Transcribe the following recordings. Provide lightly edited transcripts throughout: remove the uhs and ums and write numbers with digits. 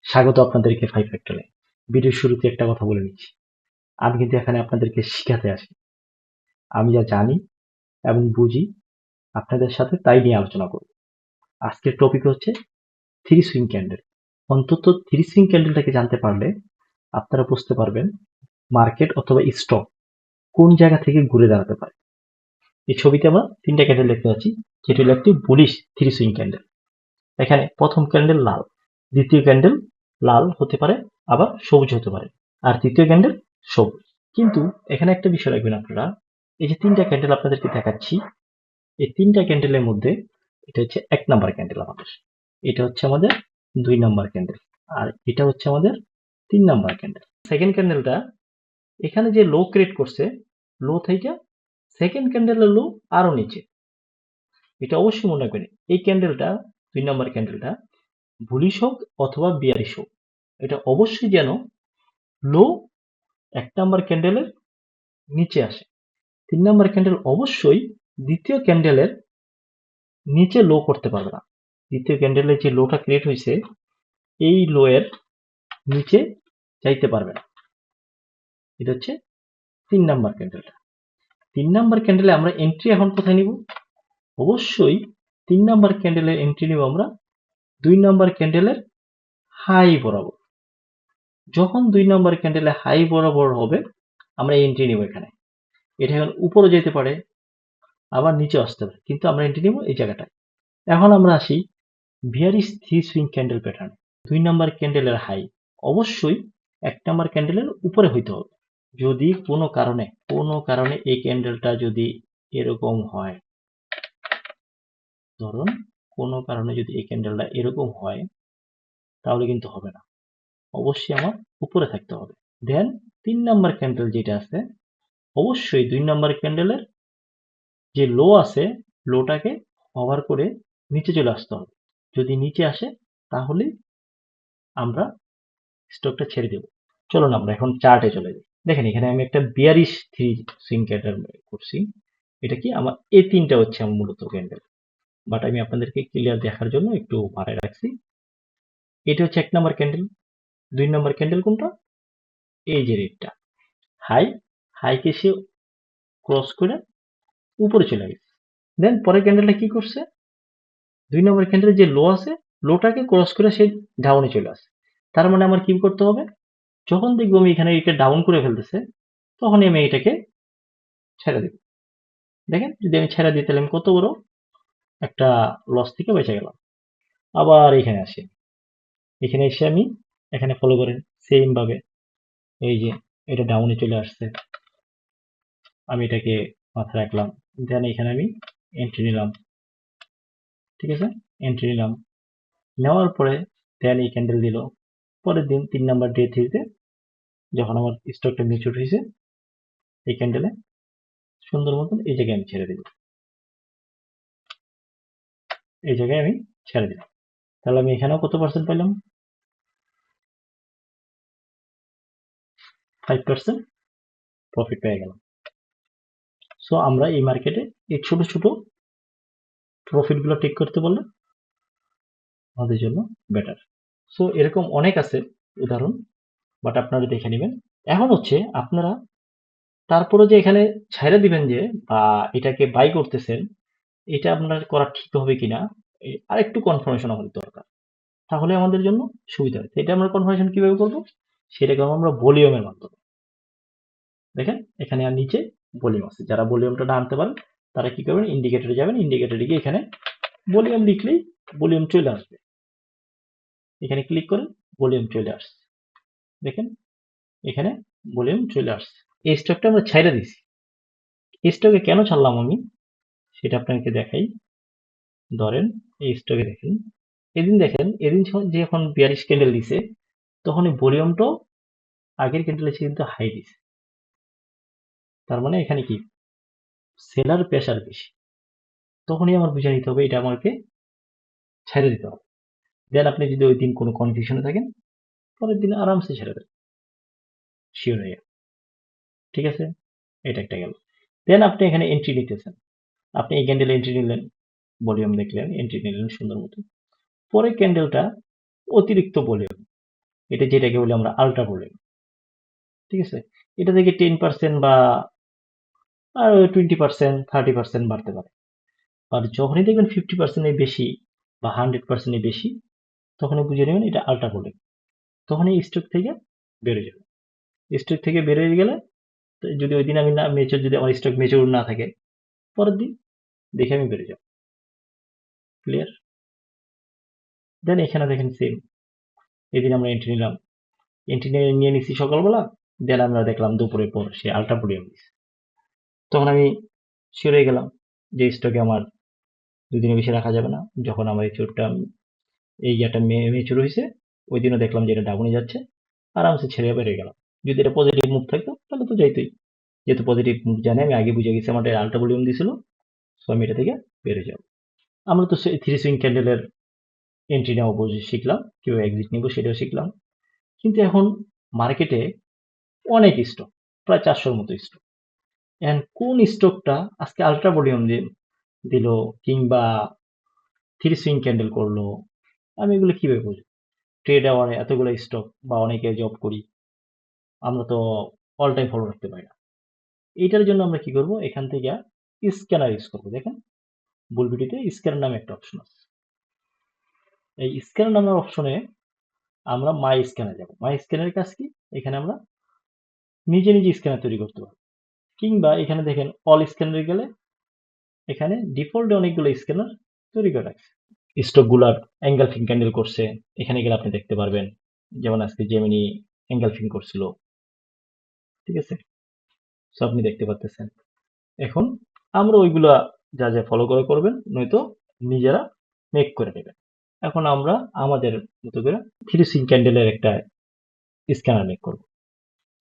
স্বাগত আপনাদেরকে 5 ফ্যাক্টরে। ভিডিওর শুরুতে একটা কথা বলে নিচ্ছি। আমি কিন্তু এখানে আপনাদেরকে শিখাতে আসি। আমি যা জানি এবং বুঝি আপনাদের সাথে তাই নিয়ে আলোচনা করব। আজকের টপিক হচ্ছে থ্রি সুইং ক্যান্ডেল। অন্তত থ্রি সুইং ক্যান্ডেলটাকে জানতে পারলে আপনারা বুঝতে পারবেন মার্কেট অথবা স্টক কোন জায়গা থেকে ঘুরে দাঁড়াতে পারে। এই ছবিতে আমরা তিনটা ক্যান্ডেল দেখতে পাচ্ছি, যেটি হলো একটি বুলিশ থ্রি সুইং ক্যান্ডেল। এখানে প্রথম ক্যান্ডেল লাল, দ্বিতীয় ক্যান্ডেল লাল হতে পারে, আবার সবুজ হতে পারে, আর তৃতীয় ক্যান্ডেল সবুজ। কিন্তু এখানে একটা বিষয় রাখবেন আপনারা, এই যে তিনটা ক্যান্ডেল আপনাদেরকে দেখাচ্ছি, এই তিনটা ক্যান্ডেলের মধ্যে এটা হচ্ছে 1 নাম্বার ক্যান্ডেল আমাদের, এটা হচ্ছে আমাদের 2 নাম্বার ক্যান্ডেল, আর এটা হচ্ছে আমাদের 3 নাম্বার ক্যান্ডেল। সেকেন্ড ক্যান্ডেলটা এখানে যে লো ক্রিয়েট করছে, লো থেকে সেকেন্ড ক্যান্ডেলের লো আরো নিচে। এটা অবশ্যই মনে রাখবেন, এই ক্যান্ডেলটা 2 নাম্বার ক্যান্ডেলটা বুলিশ হোক অথবা বিয়ারিশ হোক, এটা অবশ্যই যেন লো 1 নাম্বার ক্যান্ডেলের নিচে আসে। 3 নাম্বার ক্যান্ডেল অবশ্যই দ্বিতীয় ক্যান্ডেলের নিচে লো করতে পারবে না। দ্বিতীয় ক্যান্ডেলের যে লোটা ক্রিয়েট হয়েছে, এই লো এর নিচে যাইতে পারবে না। এটা হচ্ছে 3 নাম্বার ক্যান্ডেলটা। 3 নাম্বার ক্যান্ডেলে আমরা এন্ট্রি এখন কোথায় নিব? অবশ্যই 3 নাম্বার ক্যান্ডেলের এন্ট্রি নিব আমরা 2 নাম্বার ক্যান্ডেলের হাই বরাবর। যখন 2 নাম্বার ক্যান্ডেলে হাই বরাবর হবে, আমরা এন্ট্রি নিব এখানে। এটা এখন উপরে যেতে পারে, আবার নিচে আসতে পারে, কিন্তু আমরা এন্ট্রি নিব এই জায়গাটায়। এখন আমরা আসি bearish three swing candle pattern. 2 number ক্যান্ডেলের হাই অবশ্যই 1 নাম্বার ক্যান্ডেলের উপরে হইতে হবে। যদি কোনো কারণে এই ক্যান্ডেলটা যদি এরকম হয়, ধরুন কোনো কারণে যদি এই ক্যান্ডেলটা এরকম হয়, তাহলে কিন্তু হবে না। অবশ্যই আমার উপরে থাকতে হবে। দেন 3 নাম্বার ক্যান্ডেল যেটা আছে, অবশ্যই 2 নাম্বার ক্যান্ডেলের যে লো আছে, লোটাকে কভার করে নিচে চলে আসতে হবে। যদি নিচে আসে, তাহলে আমরা স্টকটা ছেড়ে দেব। চলুন আমরা এখন চার্টে চলে যাই। দেখেন এখানে আমি একটা বিয়ারিশ থ্রি সুইং ক্যান্ডেল করছি। এটা কি আমার এই তিনটা হচ্ছে আমার মূলত ক্যান্ডেল, বাট আমি আপনাদেরকে ক্লিয়ার দেখার জন্য একটু বাড়ায় রাখছি। এটা হচ্ছে 1 নাম্বার ক্যান্ডেল। 2 নাম্বার ক্যান্ডেল কোনটা? এই যে রেডটা, হাই, হাইকে সে ক্রস করে উপরে চলে গেছে। দেন পরের ক্যান্ডেলটা কি করছে? 2 নম্বর ক্যান্ডেলে যে লো আছে, লোটাকে ক্রস করে সে ডাউনে চলে আসে। তার মানে আমার কি করতে হবে? যখন দেখবো আমি এখানে এটা ডাউন করে ফেলতেছে, তখনই আমি এটাকে ছেড়ে দেব। দেখেন যদি আমি ছেড়ে দিই, তাহলে আমি কত বড় একটা লস থেকে বেঁচে গেলাম। আবার এখানে আসি, এখানে এসে আমি এখানে ফলো করেন সেম ভাবে, এই যে এটা ডাউনে চলে আসছে, আমি এটাকে মাথায় রাখলাম। দেন এখানে আমি এন্ট্রি নিলাম, ঠিক আছে, এন্ট্রি নিলাম, নেওয়ার পরে দেন এই ক্যান্ডেল দিল। পরের দিন 3 নাম্বার ডে 3-তে যখন আমার স্টকটা ম্যাচিউর হয়েছে, এই ক্যান্ডেলে সুন্দর মতন এই জায়গায় আমি ছেড়ে দিব, এই জায়গায় আমি ছেড়ে দিলাম। তাহলে আমি এখানেও কত পার্সেন্ট পাইলাম? 5% প্রফিট পেয়ে গেলাম। সো আমরা এই মার্কেটে এই ছোট ছোট প্রফিট গুলো টেক করতে পারলে আমাদের জন্য বেটার। সো এরকম অনেক আছে উদাহরণ, বাট আপনারা দেখে নেবেন। এখন হচ্ছে আপনারা তারপরে যে এখানে ছেড়ে দিবেন যে, বা এটাকে বাই করতেছেন, এটা আপনার করা ঠিক হবে কিনা আরেকটু কনফার্মেশন আমাদের দরকার, তাহলে আমাদের জন্য সুবিধা হয়। এটা আমরা কনফার্মেশন কিভাবে করব? সেটা করবো আমরা ভলিউমের মাধ্যমে। দেখেন এখানে আর নিচে ভলিউম আছে, যারা ভলিউমটা না আনতে পারেন তারা কি করবেন, ইন্ডিকেটরে যাবেন, ইন্ডিকেটরে গিয়ে এখানে ভলিউম লিখলেই ভলিউম চলে আসবে। এখানে ক্লিক করেন, ভলিউম চলে আসছে। দেখেন এখানে ভলিউম চলে আসছে। এই স্টকটা আমরা ছেড়ে দিছি। এই স্টকে কেন ছাড়লাম আমি সেটা আপনাকে দেখাই। ধরেন এই স্টকে দেখেন, এদিন যখন 42 ক্যান্ডেল দিছে, তখন এই ভলিউমটাও আগের ক্যান্ডেল এসে কিন্তু হাই দিছে। তার মানে এখানে কি সেলার প্রেসার বেশি, তখনই আমার বুঝে নিতে হবে এটা আমাকে ছেড়ে দিতে হবে। দেন আপনি যদি ওই দিন কোনো কনফিউশনে থাকেন, পরের দিন আরামসে ছেড়ে দেন, শিওর হয়ে। ঠিক আছে, এটা একটা গেল। দেন আপনি এখানে এন্ট্রি নিতেছেন, আপনি এই ক্যান্ডেলে এন্ট্রি নিলেন, ভলিউম দেখলেন, এন্ট্রি নিলেন সুন্দর মতো। পরের ক্যান্ডেলটা অতিরিক্ত ভলিউম, এটা যেটাকে বলি আমরা আল্ট্রা ভলিউম, ঠিক আছে? এটা থেকে 10% বা 20%, 30% বাড়তে পারে। আর যখনই দেখবেন 50% এর বেশি বা 100% এর বেশি, তখনই বুঝে নেবেন এটা আল্ট্রা ভলিউম। তখনই স্টক থেকে বেরোয় যাবে। স্টক থেকে বেরোয় গেলে, যদি ওই দিন আমি না মেচুর, যদি আমার স্টক মেচুর না থাকে, পরের দিন দেখে আমি বেরোয় যাব। ক্লিয়ার? দেন এখানে দেখেন সেম, এদিন আমরা এন্ট্রি নিলাম, এন্ট্রি নিয়ে নিচ্ছি সকালবেলা, দেন আমরা দেখলাম দুপুরের পর সে আল্ট্রা ভলিউম দিচ্ছে। তখন আমি শিওর হয়ে গেলাম যে স্টকে আমার দুদিনের বেশি রাখা যাবে না। যখন আমার এই চোরটা, এই ইয়েটা মেচুর হয়েছে, ওই দিনও দেখলাম যে এটা ডাউনে যাচ্ছে, আরামসে ছেড়ে বেরিয়ে গেলাম। যদি এটা পজিটিভ মুভ থাকতো তাহলে তো যাইতোই, যেহেতু পজিটিভ মুভ জানি, আমি আগে বুঝে গেছি আমার আল্ট্রা ভলিউম দিছিল, সো আমি এটা থেকে বেরিয়ে যাবো। আমরা তো থ্রি সুইং ক্যান্ডেলের এন্ট্রি নেওয়া শিখলাম, কিভাবে এক্সিট নিব সেটাও শিখলাম। কিন্তু এখন মার্কেটে অনেক স্টক, প্রায় 400-র মতো স্টক। এখন কোন স্টকটা আজকে আল্ট্রা ভলিউম দিল কিংবা থ্রি সুইং ক্যান্ডেল করলো, আমি এগুলো কিভাবে বুঝবো? ট্রেড আওয়ারে এতগুলো স্টক বা অনেকে জব করি, আমরা তো অল টাইম ফলো রাখতে পারি না। এইটার জন্য আমরা কি করব, এখান থেকে স্ক্যানার ইউজ করবো। দেখেন বুলবিটিতে স্ক্যানার নামে একটা অপশন আছে। এই স্ক্যানার নামের অপশনে আমরা মাই স্ক্যানার যাব। মাই স্ক্যানারের কাজ কি? এখানে আমরা নিজে নিজে স্ক্যানার তৈরি করতে পারবো, কিংবা এখানে দেখেন অল স্ক্যানারে গেলে এখানে ডিফল্টে অনেকগুলো স্ক্যানার তৈরি করে রাখছে। স্টক গুলার এঙ্গেলফিং ক্যান্ডেল করছে, এখানে গেলে আপনি দেখতে পারবেন। যেমন আজকে জেমিনি এঙ্গেলফিং করছিল, ঠিক আছে? সো আপনি দেখতে পাচ্ছেন। এখন আমরা ওইগুলা যা যা ফলো করে করবেন, নয়তো নিজেরা মেক করে নেবেন। এখন আমরা আমাদের মতো করে থ্রি সুইং ক্যান্ডেলের একটা স্ক্যানার মেক করব।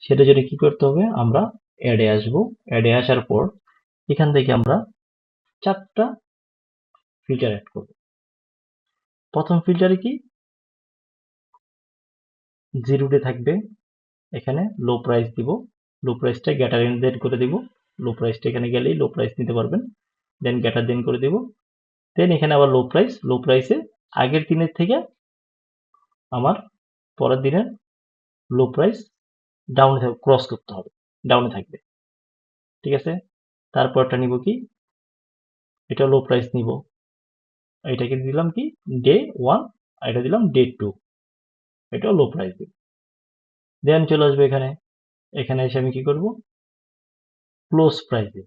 সেটা জন্য কি করতে হবে, আমরা অ্যাডে আসবো। অ্যাডে আসার পর এখান থেকে আমরা 4টা ফিল্টার অ্যাড করব। প্রথম ফিল্টারে কি, জিরো ডে থাকবে, এখানে লো প্রাইস দিব, লো প্রাইসটা গ্যাটার দেন করে দিব। লো প্রাইসটা এখানে গেলেই লো প্রাইস নিতে পারবেন, দেন গ্যাটার দেন করে দিব। দেন এখানে আবার লো প্রাইস, লো প্রাইসে আগের দিনের থেকে আমার পরের দিনের লো প্রাইস ডাউনে ক্রস করতে হবে, ডাউনে থাকবে, ঠিক আছে? তারপরটা নিব কি, এটা লো প্রাইস নিব, এটাকে দিলাম কি ডে 1, আর এটা দিলাম ডে 2, এটাও লো প্রাইস দিব। দেন চলে আসবে এখানে, এখানে এসে আমি কি করব, ক্লোজ প্রাইস দিব।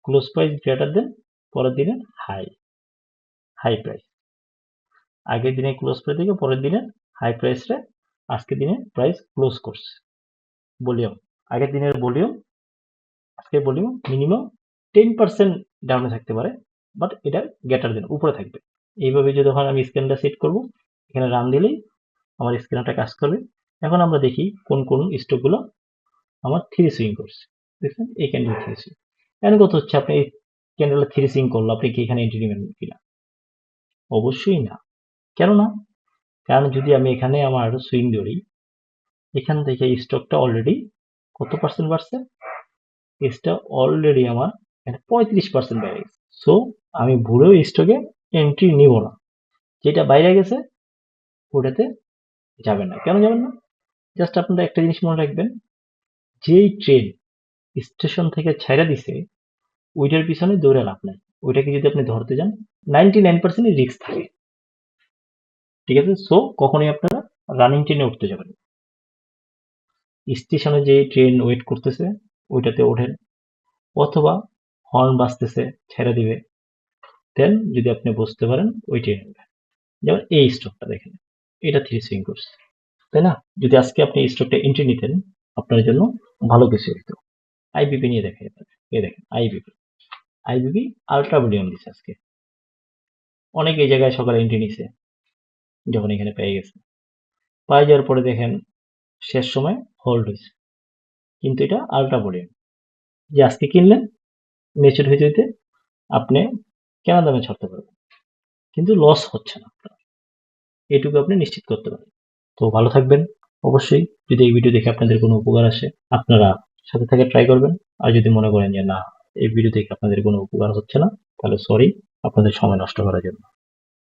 ক্লোজ প্রাইস গ্রেটার দেন পরের দিনের হাই, হাই প্রাইস। আগের দিনে ক্লোজ প্রাইস থেকে পরের দিনের হাই প্রাইসটা আজকের দিনে প্রাইস ক্লোজ করছে। ভলিউম, আগের দিনের ভলিউম আজকের ভলিউম মিনিমাম 10% ডাউনে থাকতে পারে, বাট এটা গ্রেটার দেন উপরে থাকবে। এইভাবে যখন আমি স্ক্যানটা সেট করব, এখানে রান দিলেই আমার স্ক্যানারটা কাজ করবে। এখন আমরা দেখি কোন কোন স্টকগুলো আমার থ্রি সুইং করছে। দেখছেন এই ক্যান্ডেল থ্রি সুইং। এখন কত হচ্ছে, আপনি এই ক্যান্ডেল থ্রি সুইং করলো, আপনি কি এখানে এন্ট্রি নেবেন কিনা? অবশ্যই না। কেন না? কারণ যদি আমি এখানে আমার সুইং ধরি, এখান থেকে স্টকটা অলরেডি কত পার্সেন্ট বাড়ছে, এটা অলরেডি আমার 35% বেড়ে গেছে। সো আমি ভুলেও স্টকে এন্ট্রি নিব না, যেটা বাইরে গেছে ওটাতে যাবেন না। কেন যাবেন না? জাস্ট আপনারা একটা জিনিস মনে রাখবেন, যেই ট্রেন স্টেশন থেকে ছাইড়া দিছে, ওইটার পিছনে দৌড়ে লাভ নাই। ওইটাকে যদি আপনি ধরতে যান, 99% রিস্ক থাকে, ঠিক আছে? সো কখনোই আপনারা রানিং ট্রেনে উঠতে যাবেন। স্টেশনে যে ট্রেন ওয়েট করতেছে ওইটাতে ওঠেন, অথবা হর্ন বাজতেছে ছেড়ে দিবে, দেন যদি আপনি বুঝতে পারেন ওই ট্রেনে উঠেন। যেমন এই স্টকটা দেখেন, এটা থ্রি সুইং করছে, তাই না? যদি আজকে আপনি এই স্টকটা এন্ট্রি নিতেন, আপনার জন্য ভালো কিছু হতো। আইবিপি নিয়ে দেখেন, এই দেখেন আইবিপি, আইবিপি আলট্রা ভলিউম দিচ্ছে আজকে। অনেক এই জায়গায় সকালে এন্ট্রি নিছে, যখন এখানে পেয়ে গেছে, পাই যাওয়ার পরে দেখেন শেষ সময় হোল্ড হয়েছে, কিন্তু এটা আলট্রা ভলিউম। যে আজকে কিনলেন, মেচুর হইতে হইতে আপনি কেনা দামে ছাড়তে পারবেন, কিন্তু লস হচ্ছে না আপনার, এটুকু আপনি নিশ্চিত করতে পারেন। তো ভালো থাকবেন। অবশ্যই যদি এই ভিডিও দেখে আপনাদের কোনো উপকার আসে, আপনারা সাথে থেকে ট্রাই করবেন। আর যদি মনে করেন যে না, এই ভিডিও দেখে আপনাদের কোনো উপকার হচ্ছে না, তাহলে সরি আপনাদের সময় নষ্ট করার জন্য।